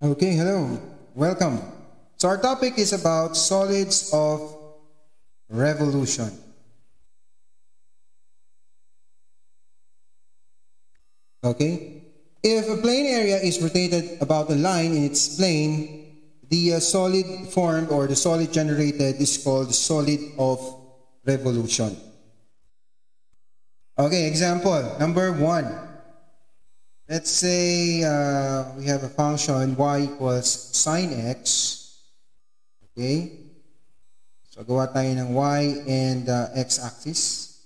Okay, hello. Welcome. So our topic is about solids of revolution. Okay? If a plane area is rotated about a line in its plane, the solid formed or the solid generated is called solid of revolution. Okay, example number 1. Let's say we have a function y equals sine x. Okay? So gawa tayo ng y and x-axis.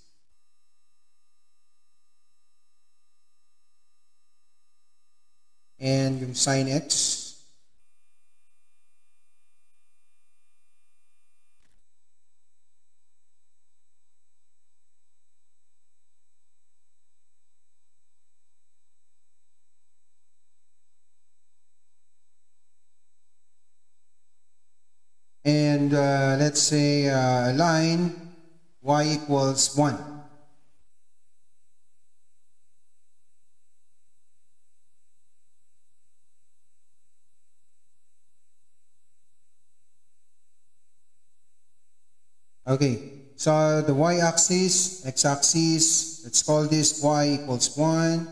And yung sine x. And let's say a line y equals 1. Okay, so the y-axis, x-axis, let's call this y equals 1.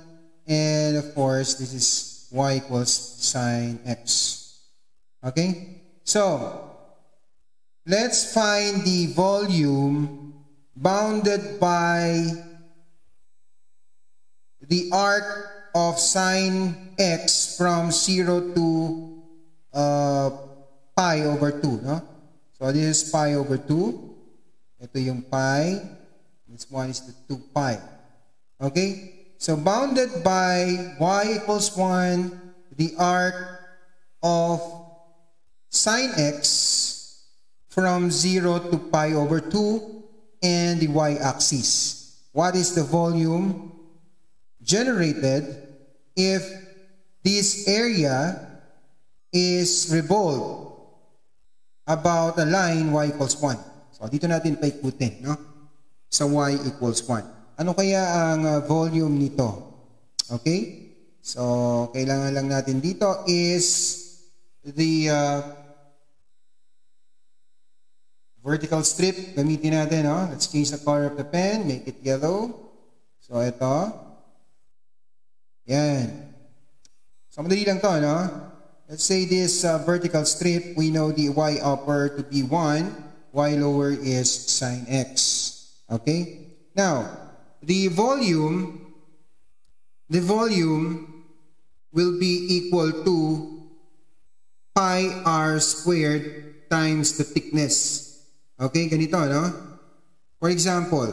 And of course, this is y equals sine x. Okay, so let's find the volume bounded by the arc of sine x from 0 to pi over 2. No? So this is pi over 2. Ito yung pi. This one is the 2 pi. Okay? So bounded by y equals 1, the arc of sine x from 0 to pi over 2 and the y-axis. What is the volume generated if this area is revolved about a line y equals 1? So dito natin paikutin, no? Sa y equals 1. Ano kaya ang volume nito? Okay? So kailangan lang natin dito is the vertical strip. Gamitin natin, no? Let's change the color of the pen, make it yellow. So ito. Yan. So madali lang to, no? Let's say this vertical strip, we know the y upper to be 1. Y lower is sine x. Okay? Now, the volume will be equal to pi r squared times the thickness. Okay? Ganito, no? For example,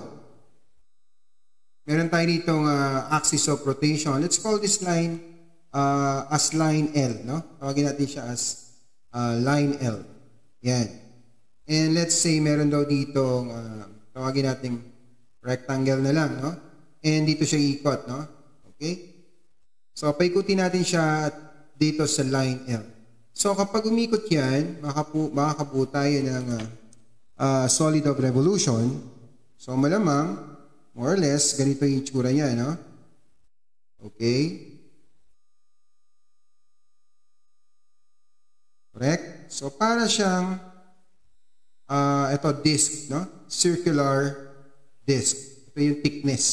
meron tayo ditong axis of rotation. Let's call this line as line L, no? Tawagin natin siya as line L. Yan. And let's say meron daw dito tawagin natin rectangle na lang, no? And dito siya ikot, no? Okay? So paikutin natin siya dito sa line L. So kapag umikot yan, makakabuo tayo ng solid of revolution. So malamang more or less ganito yung itsura niya, no? Okay? Correct? So para siyang ito disc, no? Circular disc. Ito yung thickness.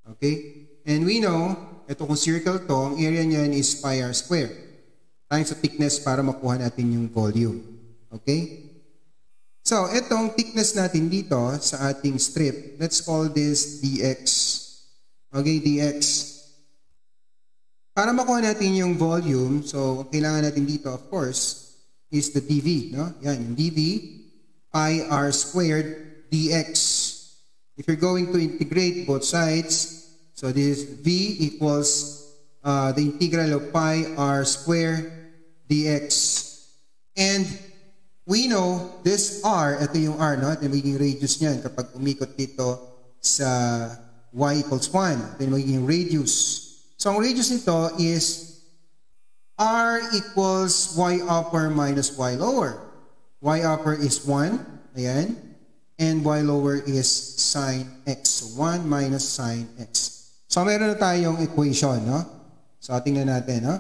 Okay? And we know, ito kung circle to, ang area niyan is pi r squared times the thickness para makuha natin yung volume. Okay? So, itong thickness natin dito sa ating strip, let's call this dx. Okay, dx. Para makuha natin yung volume, so kailangan natin dito, of course, is the dv, no? Yan, yung dv, pi r squared dx. If you're going to integrate both sides, so this v equals the integral of pi r squared dx. And we know this r, ito yung r, no? Ito yung magiging radius niyan kapag umikot dito sa y equals 1. Ito yung magiging radius. So ang radius nito is r equals y upper minus y lower. Y upper is 1. Ayan. And y lower is sine x. So 1 minus sine x. So meron na tayong equation, no? So tingnan natin, no?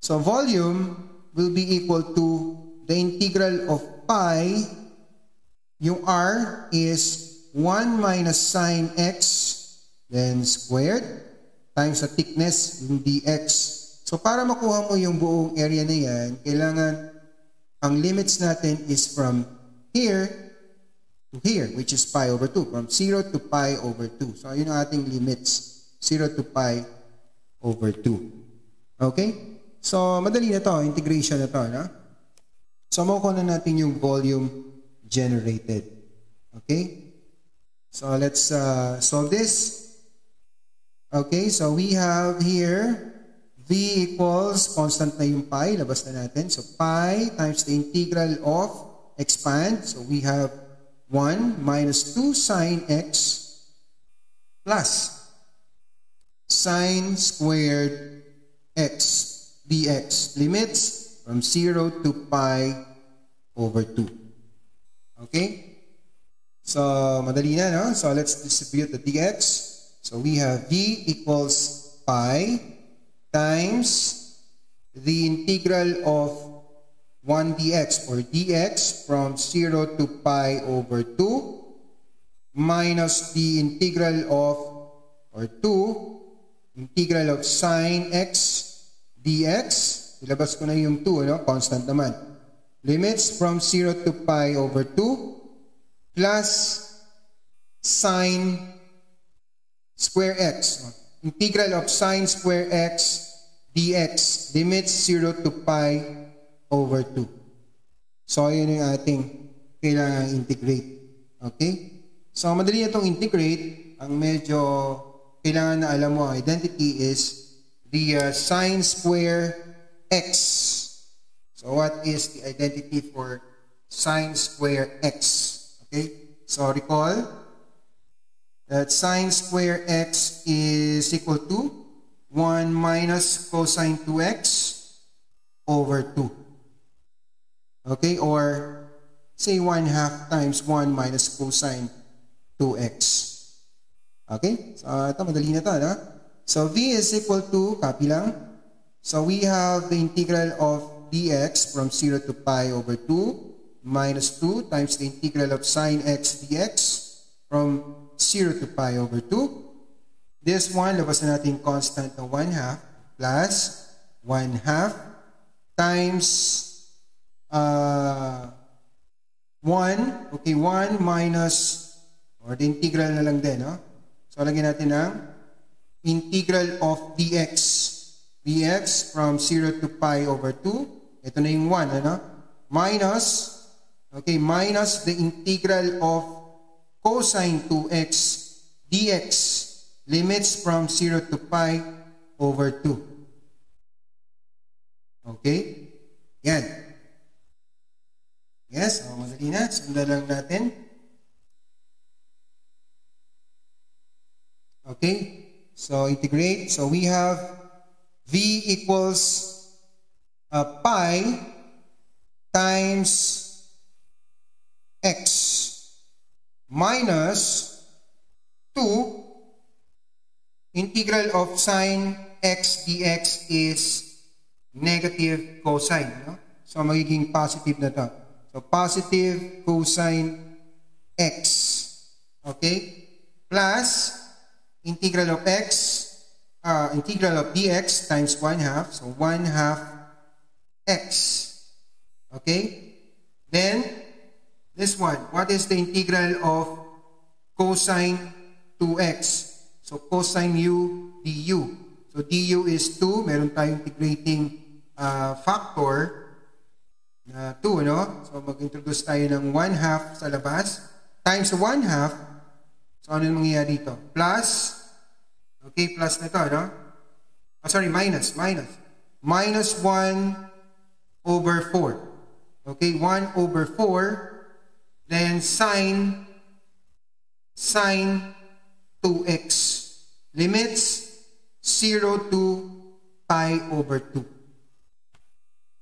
So volume will be equal to the integral of pi, yung r is 1 minus sine x, then squared, times the thickness, yung dx. So para makuha mo yung buong area na yan, kailangan ang limits natin is from here to here, which is pi over 2. From 0 to pi over 2. So yun ang ating limits. 0 to pi over 2. Okay? So madali na to. Integration na to. No? So makukuha na natin yung volume generated. Okay? So let's solve this. Okay, so we have here v equals, constant na yung pi, labas na natin. So pi times the integral of expand. So we have 1 minus 2 sine x plus sine squared x dx. Limits from 0 to pi over 2. Okay? So madali na, no? So let's distribute the dx. So we have v equals pi times the integral of 1 dx or dx from 0 to pi over 2 minus the integral of, or 2, integral of sine x dx. Ilabas ko na yung 2, no? Constant naman. Limits from 0 to pi over 2 plus sine square x. Integral of sine square x dx. Limits 0 to pi over 2. So, yun yung ating kailangan integrate. Okay? So, madali na itong integrate. Ang medyo kailangan na alam mo, identity is the sine square x. So, what is the identity for sine square x? Okay? So, recall that sine square x is equal to 1 minus cosine 2x over 2. Okay? Or say 1/2 times 1 minus cosine 2x. Okay? So, ito madali na ito. No? So, v is equal to, copy lang. So, we have the integral of dx from 0 to pi over 2 minus 2 times the integral of sine x dx from 0 to pi over 2. This one, labas na natin constant na 1/2 plus 1/2 times 1. Okay, 1 minus, or the integral na lang din. No? So, lagyan natin ang integral of dx. Dx from 0 to pi over 2. Ito na yung 1. Ano? Minus, okay, minus the integral of cosine 2x dx. Limits from 0 to pi over 2. Okay? Yan. Yes, madali na. Sundan lang natin. Okay? So, integrate. So, we have v equals pi times x minus 2 integral of sine x dx is negative cosine. No? So, magiging positive na to. So, positive cosine x. Okay? Plus, integral of x, integral of dx times 1/2. So, 1/2 x. Okay? Then, this one. What is the integral of cosine 2x? So, cosine u du. So, du is 2. Meron tayong integrating factor na 2, no? So, mag-introduce tayo ng 1/2 sa labas. Times 1/2. So, ano yung mangyayari dito? Plus, okay, plus na ito, no? Oh, sorry, minus. Minus 1 over 4. Okay, 1 over 4. Then, sine 2x. Limits 0 to pi over 2.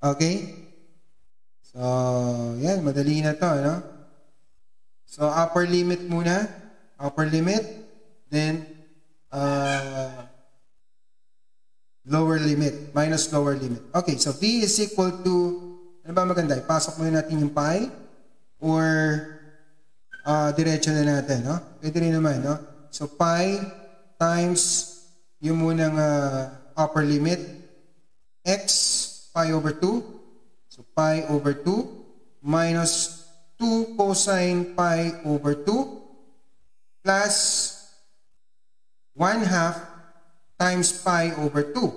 Okay? So, yan. Madali na to, no? So, upper limit muna. Upper limit. Then, lower limit. Minus lower limit. Okay, so V is equal to, ano ba maganda? Ipasok muna natin yung pi or diretso na natin, no? Pwede rin naman, no? So, pi times yung munang upper limit, x, pi over 2. So, pi over 2 minus 2 cosine pi over 2 plus 1/2 times pi over 2.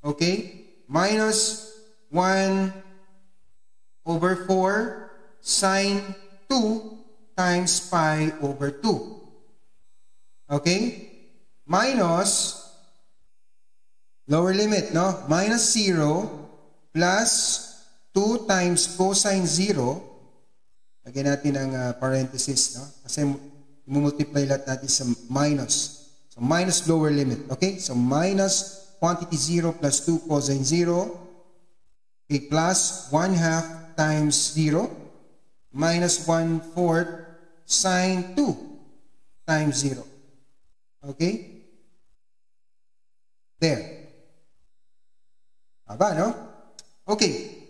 Okay? Minus 1 over 4 sine 2 times pi over 2. Okay? Minus lower limit, no? Minus 0 plus 2 times cosine 0. Lagyan natin ang parenthesis, no? Kasi multiply lahat natin sa minus. So, minus lower limit. Okay? So, minus quantity 0 plus 2 cosine 0. Okay, plus 1/2 times 0 minus 1/4 sine 2 times 0. Okay? There. Aba, no? Okay.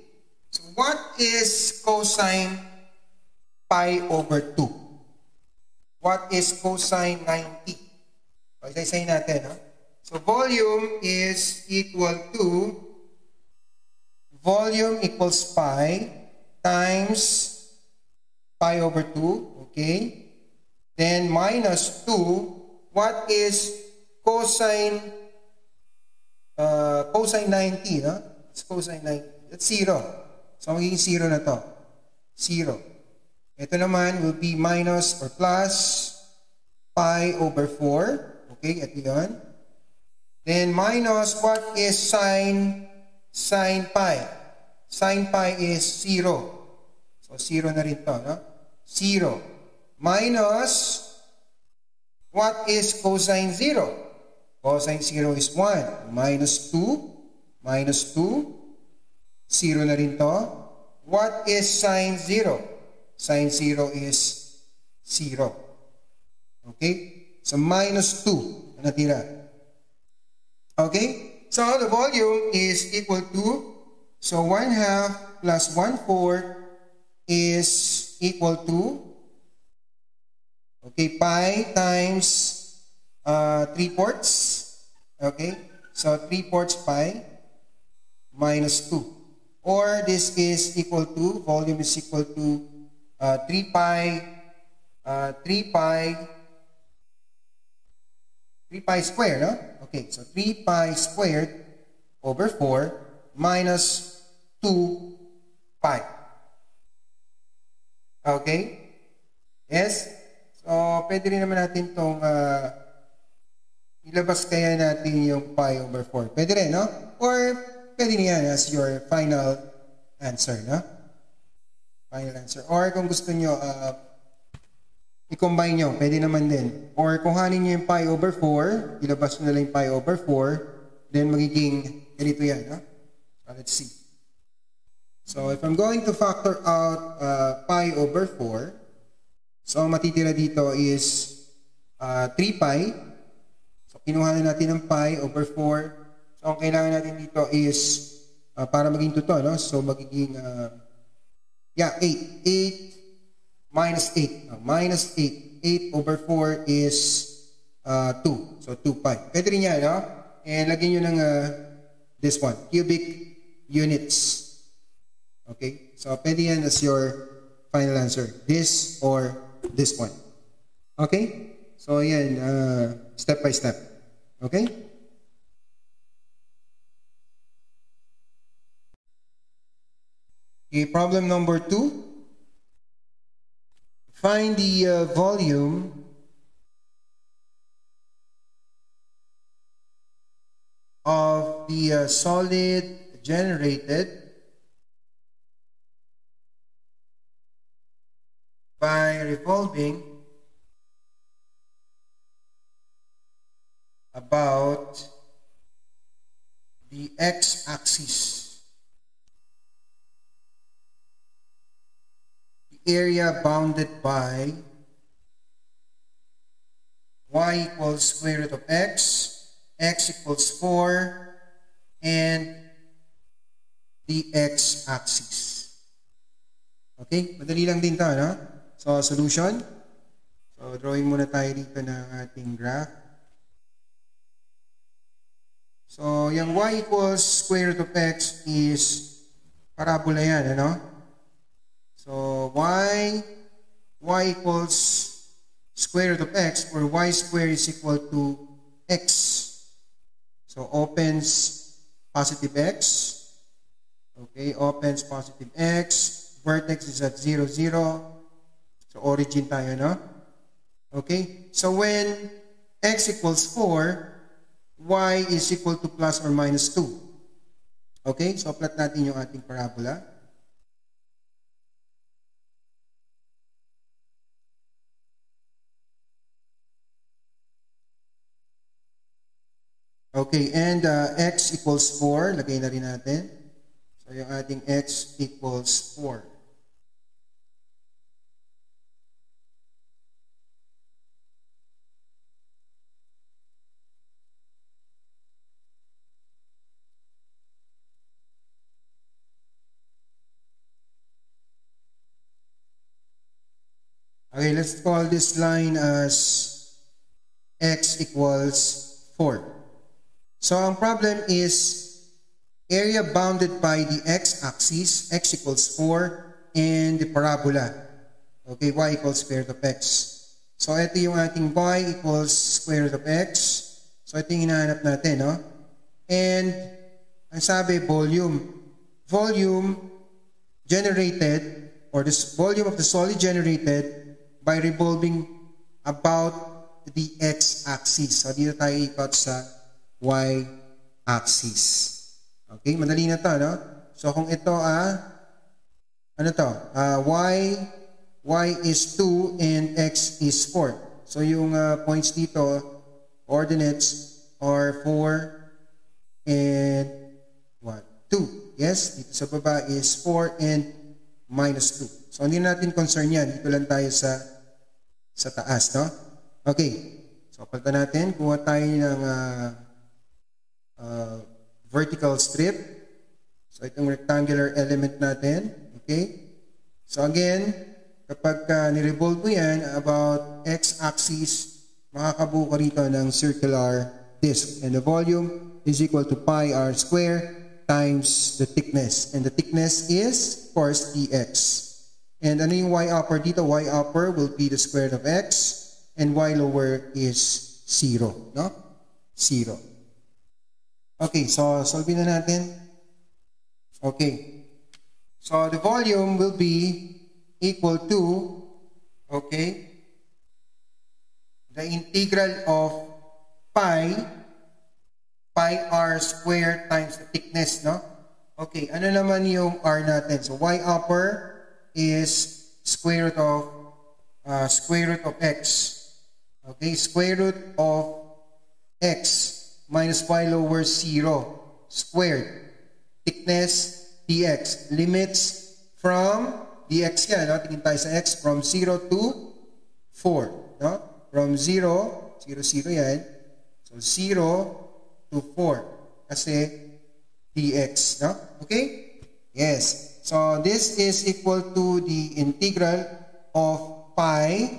So, what is cosine pi over 2? What is cosine 90? Pag-isay natin, ha? So, volume is equal to, volume equals pi times pi over 2, okay? Then, minus 2, what is cosine, cosine 90, no? It's cosine 90. That's 0. So, magiging 0 na to. 0. Ito naman will be minus or plus pi over 4. Okay, ito yun. Then, minus what is sine pi? Sine pi is 0. So, 0 na rin to, no? 0. Minus, what is cosine 0? Cosine 0 is 1. Minus 2. Minus 2. 0 na rin to. What is sine 0? Sine 0 is 0. Okay? So, minus 2 na natira. Okay? So, the volume is equal to, so 1/2 plus 1/4 is equal to, okay, pi times 3/4. Okay? So, 3/4 pi minus 2. Or this is equal to, volume is equal to 3 pi squared, no? Okay, so 3 pi squared over 4 minus 2 pi. Okay? Yes? So, pwede rin naman natin itong ilabas kaya natin yung pi over 4. Pwede rin, no? Or pwede niyan as your final answer, no? Final answer. Or kung gusto nyo, i-combine nyo, pwede naman din. Or kung hanin nyo yung pi over 4, ilabas nyo na lang yung pi over 4, then magiging ganito yan. No? So, let's see. So, if I'm going to factor out pi over 4, so, ang matitira dito is 3 pi. So, kinuha na natin ng pi over 4. So, ang kailangan natin dito is, para maging totoo, no? So, magiging, 8. 8 minus 8. Minus 8. 8 over 4 is 2. So, 2 pi. Pwede rin yan, no? And lagyan nyo ng this one. Cubic units. Okay? So, pwede yan as your final answer. This or this one. Okay? So, yan. Step by step. Okay? Okay, problem number 2. Find the volume of the solid generated by revolving about the x-axis. Area bounded by y equals square root of x equals 4, and the x-axis. Okay? Madali lang din ito, no? So, solution. So, drawing muna tayo dito ng ating graph. So, yung y equals square root of x is parabola yan, ano? So, y equals square root of x, or y squared is equal to x. So, opens positive x. Okay, opens positive x. Vertex is at 0, 0. So, origin tayo, no? Okay, so when x equals 4, y is equal to plus or minus 2. Okay, so plot natin yung ating parabola. Okay, and x equals 4. Lagay na rin natin. So yung ating x equals 4. Okay, let's call this line as x equals 4. So, ang problem is area bounded by the x-axis, x equals 4, and the parabola. Okay, y equals square root of x. So, ito yung ating y equals square root of x. So, ito yung hinahanap natin, no? And, ang sabi, volume. Volume generated, or the volume of the solid generated by revolving about the x-axis. So, dito tayo ikot sa y-axis. Okay, madali na to, no? So, kung ito, ano to? Y is 2 and x is 4. So, yung points dito, coordinates are 4 and what? 2. Yes, dito sa baba is 4 and minus 2. So, hindi natin concern yan. Dito lang tayo sa taas, no? Okay. So, palitan natin. Kuha tayo ng vertical strip. So, itong rectangular element natin. Okay? So, again, kapag nirevolve mo yan about x-axis, makakabuo ka rito ng circular disk. And the volume is equal to pi r square times the thickness. And the thickness is, of course, dx. And ano yung y upper dito? Y upper will be the square root of x, and y lower is 0, no? 0. Okay, so solve na natin. Okay. So the volume will be equal to, okay, the integral of pi r squared times the thickness, no? Okay, ano naman yung r natin? So y upper is square root of x. Okay, square root of x minus y lower 0 squared. Thickness dx. Limits from dx yan, no? Tingin tayo sa x from 0 to 4. No? From 0, 0, 0 yan. So 0 to 4. Kasi dx. No? Okay? Yes. So, this is equal to the integral of pi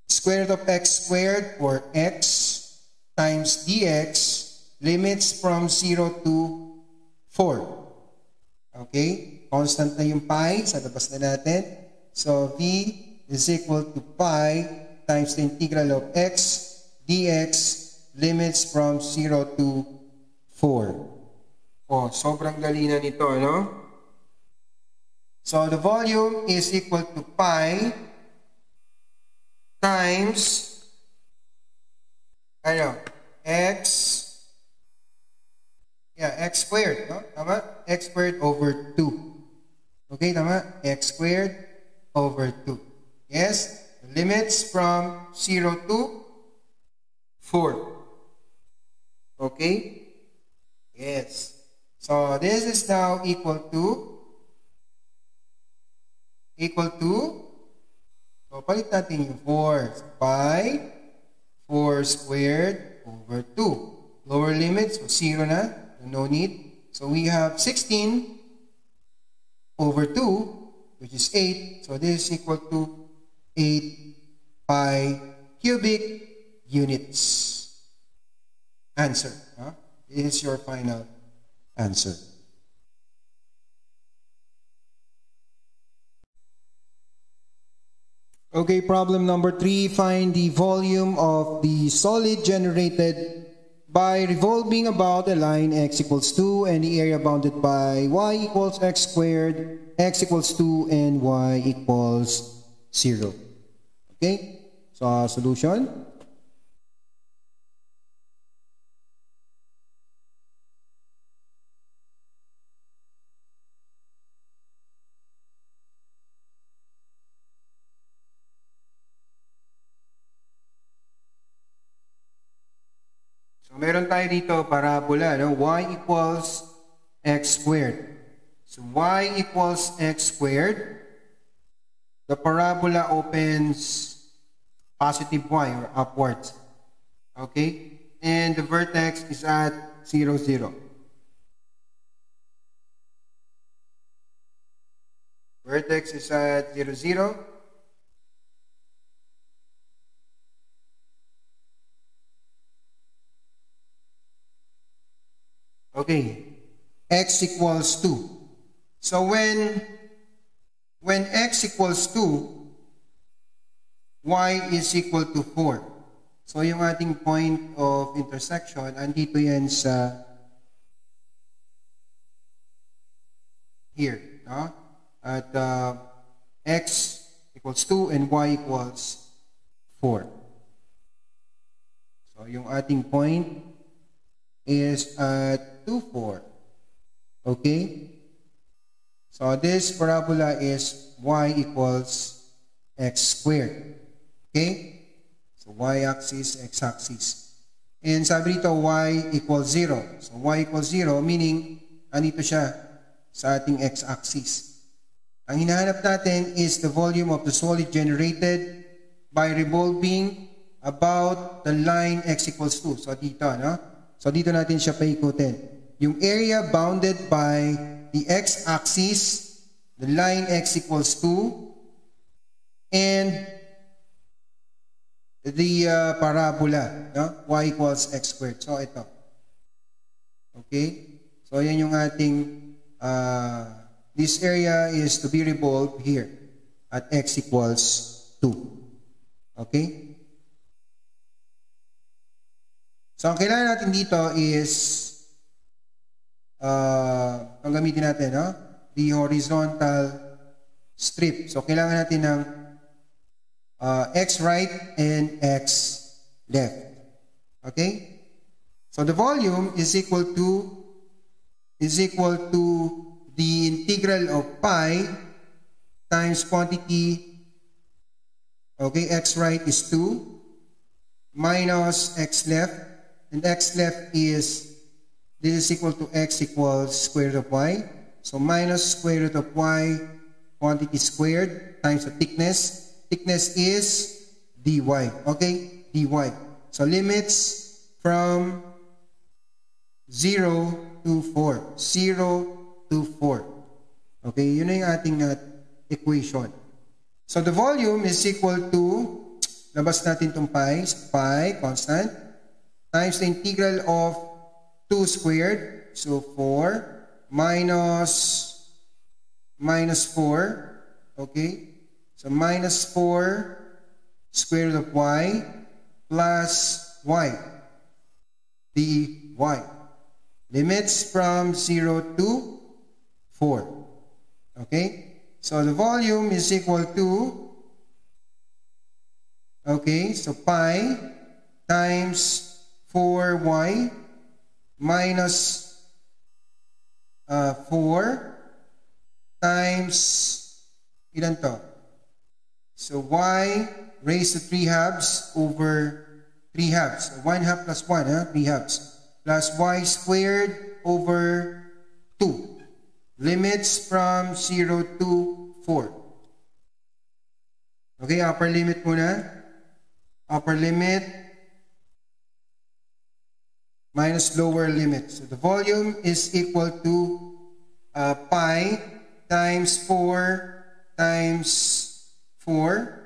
square root of x squared, or x, times dx, limits from 0 to 4. Okay? Constant na yung pi. Sa labas na natin. So, v is equal to pi times the integral of x dx, limits from 0 to 4. Oh, sobrang dali na nito, no? So, the volume is equal to pi times, x squared, no? Tama? X squared over 2. Okay, tama? X squared over 2. Yes? Limits from 0 to 4. Okay? Yes. So, this is now equal to, so, palit natin yung 4. So, pi 4 squared over 2. Lower limit, so 0 na. No need. So we have 16 over 2, which is 8. So this is equal to 8 pi cubic units. Answer. This is your final answer. Okay, problem number 3. Find the volume of the solid generated by revolving about a line x equals 2 and the area bounded by y equals x squared, x equals 2, and y equals 0. Okay, so solution. So meron tayo dito parabola, no? Y equals x squared. So y equals x squared. The parabola opens positive y or upwards. Okay? And the vertex is at 0, 0. Vertex is at 0, 0. Okay, x equals 2. So when x equals 2, y is equal to 4. So yung ating point of intersection, andito yan sa here. No? At x equals 2 and y equals 4. So yung ating point is at 2, 4. Okay? So this parabola is y equals x squared. Okay? So y-axis, x-axis. And sabi dito, y equals 0. So y equals 0, meaning, andito siya sa ating x-axis. Ang hinahanap natin is the volume of the solid generated by revolving about the line x equals 2. So dito, no? So dito natin siya paikutin. Yung area bounded by the x-axis, the line x equals 2, and the parabola, no? Y equals x squared. So ito. Okay? So yan yung ating, this area is to be revolved here at x equals 2. Okay? So, ang kailangan natin dito is, ang gamitin natin, no? The horizontal strip. So, kailangan natin ng x right and x left. Okay? So, the volume is equal to the integral of pi times quantity, okay, x right is 2, minus x left. And x left is, this is equal to x equals square root of y. So minus square root of y, quantity squared, times the thickness. Thickness is dy. Okay? dy. So limits from 0 to 4. 0 to 4. Okay? Yun na yung ating equation. So the volume is equal to, labas natin itong pi, constant, times the integral of 2 squared, so 4, minus 4, okay? So minus 4 square root of y plus y, dy. Limits from 0 to 4, okay? So the volume is equal to, okay, so pi times 4y minus 4 times, ilan to? So y raised to 3 halves over 3 halves. So 1 half plus 1, 3 halves. Plus y squared over 2. Limits from 0 to 4. Okay, upper limit muna. Upper limit minus lower limit. So the volume is equal to pi times 4 times 4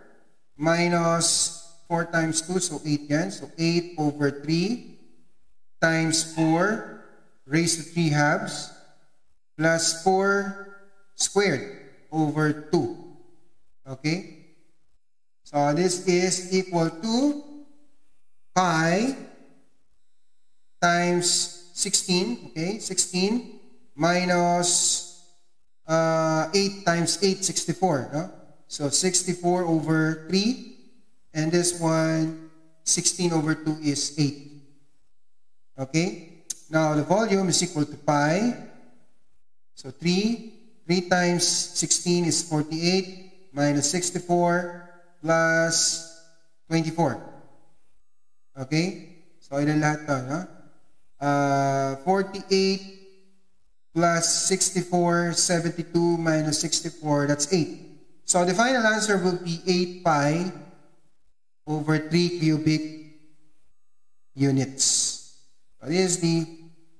minus 4 times 2, so 8 yan. So 8 over 3 times 4 raised to 3 halves plus 4 squared over 2. Okay? So this is equal to pi times 16, okay? 16 minus 8 times 8, 64, no? So 64 over 3, and this one, 16 over 2 is 8. Okay? Now, the volume is equal to pi. So 3 times 16 is 48 minus 64 plus 24. Okay? So, ilan lahat to, no? 48 plus 64, 72 minus 64, that's 8. So, the final answer will be 8 pi over 3 cubic units. So, this is the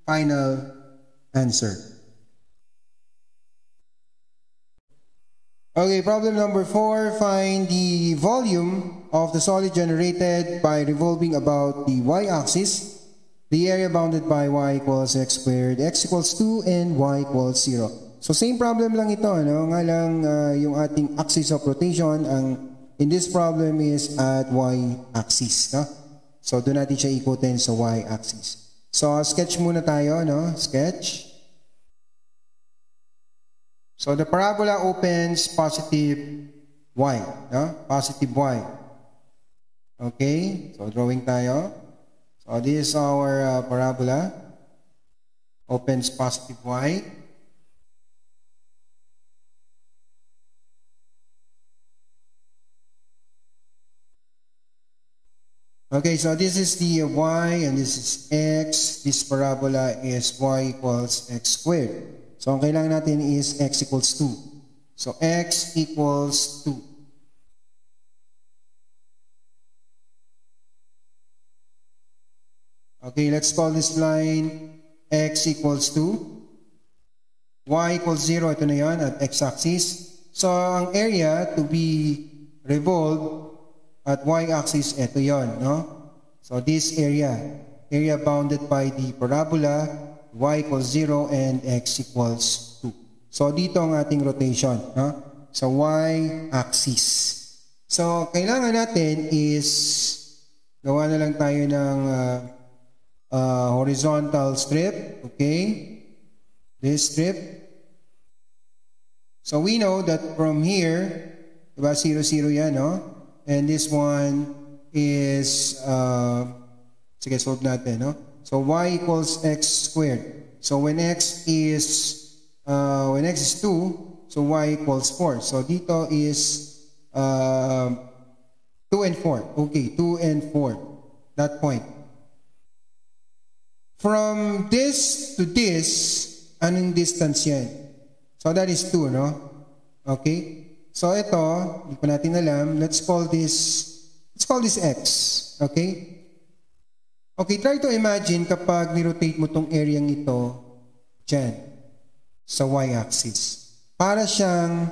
final answer. Okay, problem number 4. Find the volume of the solid generated by revolving about the y-axis, the area bounded by y equals x squared, x equals 2, and y equals 0. So, same problem lang ito, no? Nga lang yung ating axis of rotation, in this problem is at y-axis, no? So, doon natin siya ikutin sa y-axis. So, sketch muna tayo, no? Sketch. So, the parabola opens positive y, no? Positive y. Okay? So, drawing tayo. So, this is our parabola. Opens positive y. Okay, so this is the y and this is x. This parabola is y equals x squared. So, ang kailangan natin is x equals 2. So, x equals 2. Okay, let's call this line x equals 2. Y equals 0, ito na yan, at x-axis. So, ang area to be revolved at y-axis, ito yon, no? So, this area bounded by the parabola, y equals 0 and x equals 2. So, dito ang ating rotation, no? So, y-axis. So, kailangan natin is gawa na lang tayo ng horizontal strip, okay? This strip. So, we know that from here, diba, 0, 0 yan, no? And this one is, sige, solve natin, no? So, y equals x squared. So, when x is 2, so y equals 4. So, dito is 2 and 4. Okay, 2 and 4. That point. From this to this, anong distance yan? So, that is 2, no? Okay? So, ito, hindi pa natin alam. Let's call this x. Okay? Okay, try to imagine kapag nirotate mo tong area ito dyan, sa y-axis. Para siyang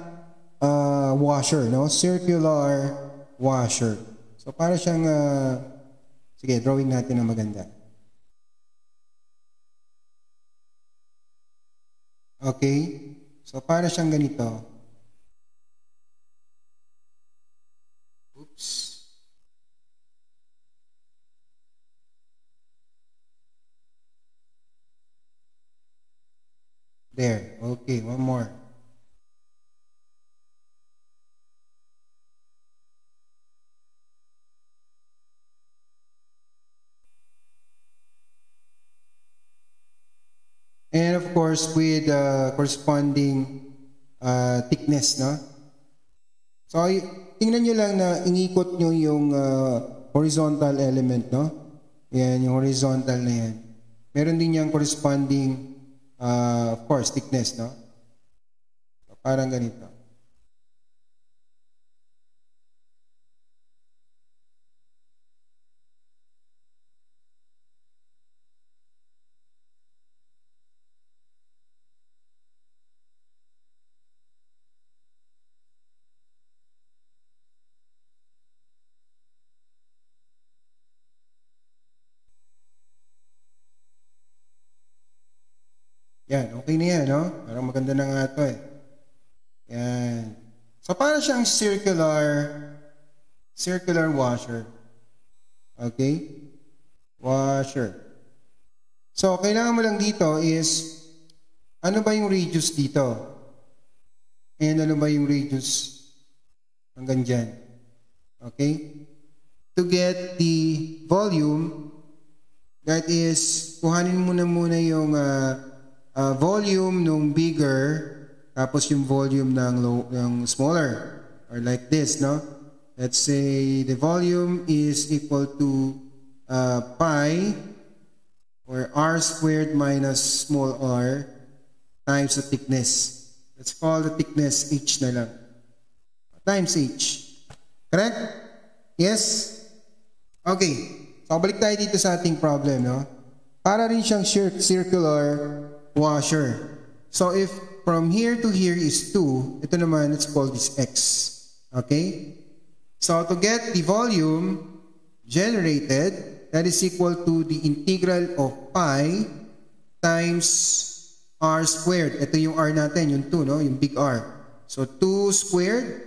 washer, no? Circular washer. So, para siyang, sige, drawing natin ng maganda. Okay? So, para siyang ganito. Oops. There. Okay, one more. And of course, with corresponding thickness, no? So, tingnan nyo lang na inikot nyo yung horizontal element, no? Yan, yung horizontal na yan. Meron din yung corresponding, of course, thickness, no? So, parang ganito. Yan, okay na yan, no? Parang maganda na nga ito eh. Yan. So, para siyang circular washer. Okay? Washer. So, kailangan mo lang dito is, ano ba yung radius dito? And ano ba yung radius hanggang dyan? Okay? To get the volume, that is, kuhanin mo na muna yung volume nung bigger, tapos yung volume ng smaller. Or like this, no? Let's say the volume is equal to pi, or r squared minus small r times the thickness. Let's call the thickness h na lang. Times h. Correct? Yes? Okay. So, balik tayo dito sa ating problem, no? Para rin siyang circular washer. So, if from here to here is 2, ito naman, let's call this x. Okay? So, to get the volume generated, that is equal to the integral of pi times r squared. Ito yung r natin, yung 2, no? Yung big R. So, 2 squared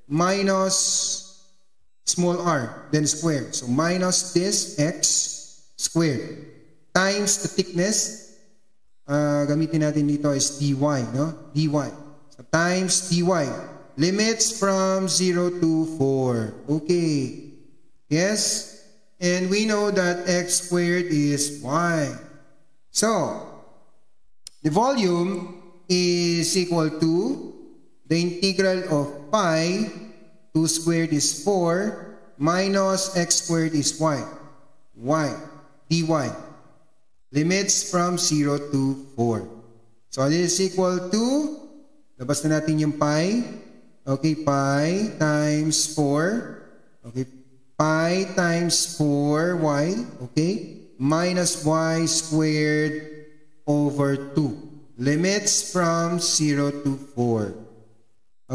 minus small r, then squared. So, minus this x squared times the thickness. Gamitin natin dito is dy, no? dy. So, times dy. Limits from 0 to 4. Okay. Yes? And we know that x squared is y. So, the volume is equal to the integral of pi, 2 squared is 4, minus x squared is y. Dy. Limits from 0 to 4. So, this is equal to, labas na natin yung pi. Okay, pi times 4. Okay, pi times 4y, okay, minus y squared over 2. Limits from 0 to 4.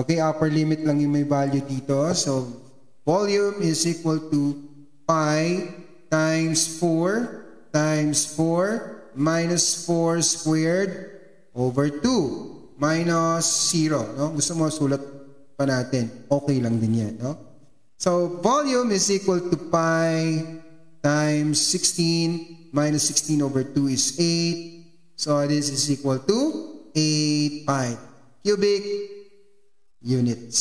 Okay, upper limit lang yung may value dito. So, volume is equal to pi times 4 minus 4 squared over 2 minus 0. No? Gusto mo sulat pa natin. Okay lang din yan. No? So, volume is equal to pi times 16 minus 16 over 2 is 8. So, this is equal to 8 pi cubic units.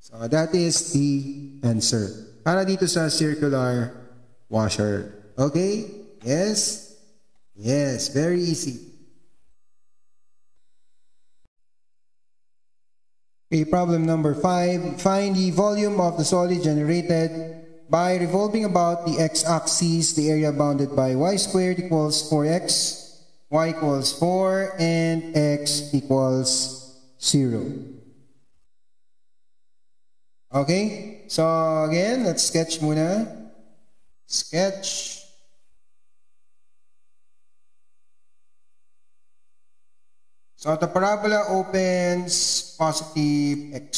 So, that is the answer. Para dito sa circular washer. Okay? Yes? Yes, very easy. Okay, problem number 5. Find the volume of the solid generated by revolving about the x-axis, the area bounded by y squared equals 4x, y equals 4, and x equals 0. Okay, so again, let's sketch muna. Sketch. So the parabola opens positive x.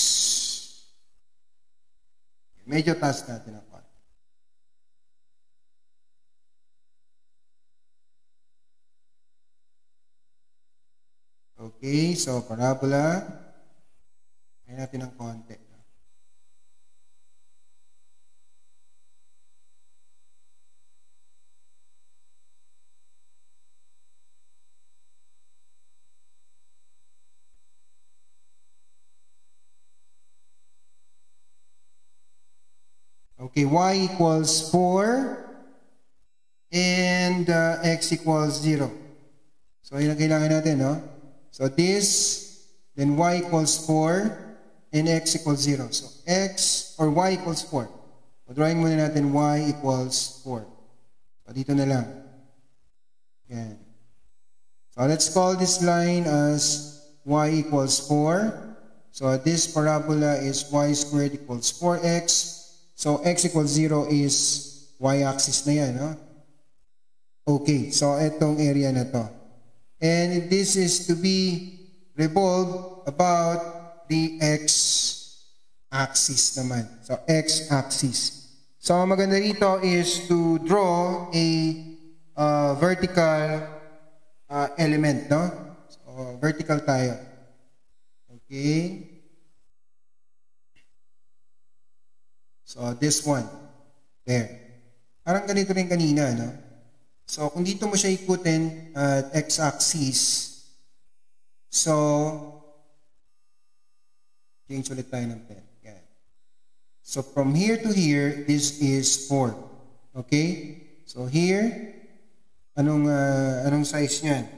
Medyo taas natin ang part. Okay, so parabola. Kaya natin ng konti. Okay, y equals 4 and x equals 0. So, yun ang kailangan natin, no? So, this, then y equals 4 and x equals 0. So, x or y equals 4. So, drawing muna natin y equals 4. So, dito na lang. Yan. So, let's call this line as y equals 4. So, this parabola is y squared equals 4x. So, x equals 0 is y-axis na yan, no? Okay, so itong area na to. And this is to be revolved about the x-axis naman. So, x-axis. So, ang maganda rito is to draw a vertical element, no? So, vertical tayo. Okay. So, this one. There. Parang ganito rin kanina, no? So, kung dito mo siya ikutin at x-axis, so, change ulit tayo ng pen. Yan. So, from here to here, this is 4. Okay? So, here, anong size niyan?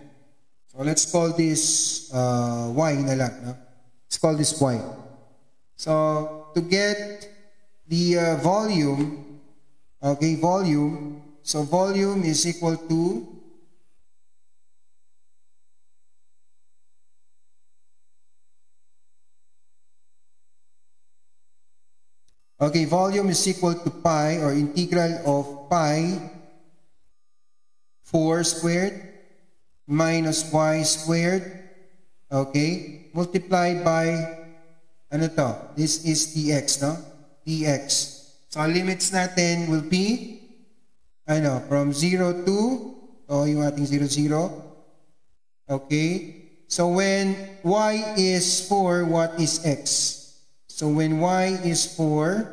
So, let's call this y na lang, no? Let's call this y. So, to get the volume, okay, volume, so volume is equal to volume is equal to pi or integral of pi 4 squared minus y squared, okay, multiplied by, ano to? This is dx, no? dx. So, limits natin will be, from 0 to, yung ating 0, 0. Okay? So, when y is 4, what is x? So, when y is 4,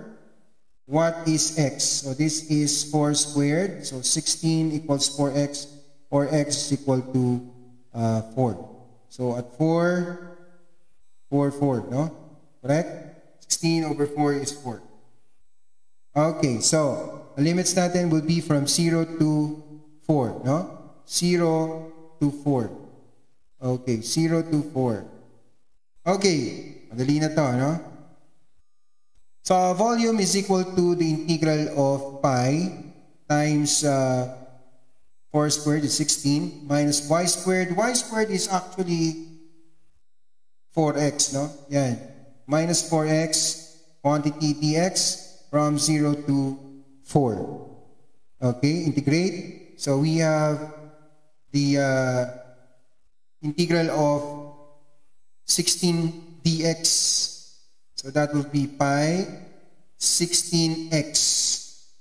what is x? So, this is 4 squared. So, 16 equals 4x, or x is equal to 4. So, at 4, 4, no? Correct? 16 over 4 is 4. Okay, so, the limits natin will be from 0 to 4, no? 0 to 4. Okay, 0 to 4. Okay, madali na to, no? So, volume is equal to the integral of pi times 4 squared is 16 minus y squared. Y squared is actually 4x, no? Yan. Minus 4x, quantity dx from 0 to 4. Okay, integrate. So, we have the integral of 16 dx. So that will be pi 16x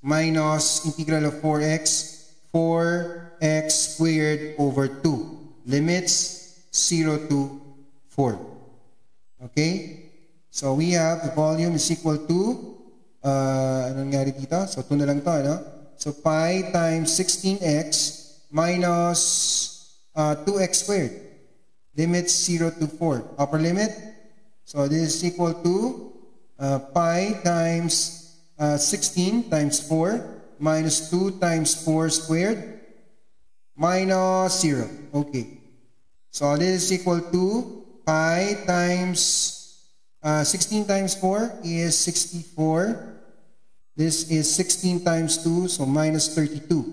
minus integral of 4x, 4x squared over 2. Limits 0 to 4. Okay? So we have the volume is equal to, ano nangyari dito? So 2 na lang to, ano? So pi times 16x minus 2x squared. Limits 0 to 4. Upper limit. So this is equal to pi times 16 times 4 minus 2 times 4 squared minus 0. Okay. So this is equal to pi times 16 times 4 is 64. This is 16 times 2, so minus 32.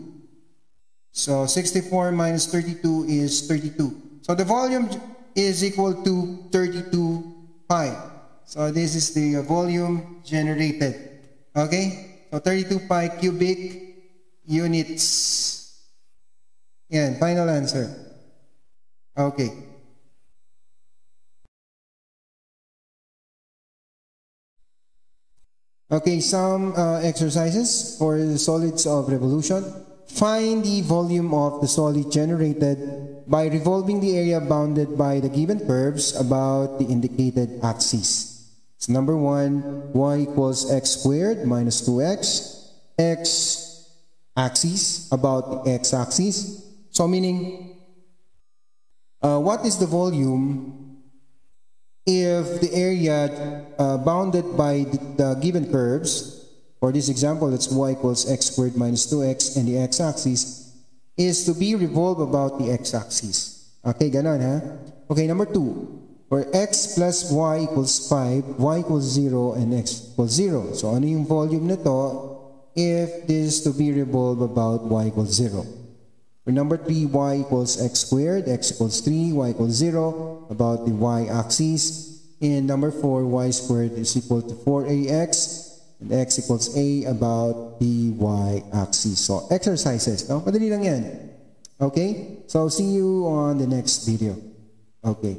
So 64 minus 32 is 32. So the volume is equal to 32 pi. So this is the volume generated. Okay? So 32 pi cubic units. Yan, final answer. Okay. Okay, some exercises for the solids of revolution. Find the volume of the solid generated by revolving the area bounded by the given curves about the indicated axis. So number 1, y equals x squared minus 2x, x axis about the x-axis. So meaning, what is the volume if the area bounded by the given curves? For this example, it's y equals x squared minus 2x, and the x-axis is to be revolved about the x-axis. Okay, ganon ha? Okay, number 2. For x plus y equals 5, y equals 0, and x equals 0. So, ano yung volume nito if this is to be revolved about y equals 0? For number 3, y equals x squared, x equals 3, y equals 0, about the y-axis. And number 4, y squared is equal to 4ax, and x equals a about the y-axis. So, exercises. No? Madali lang yan. Okay? So, see you on the next video. Okay.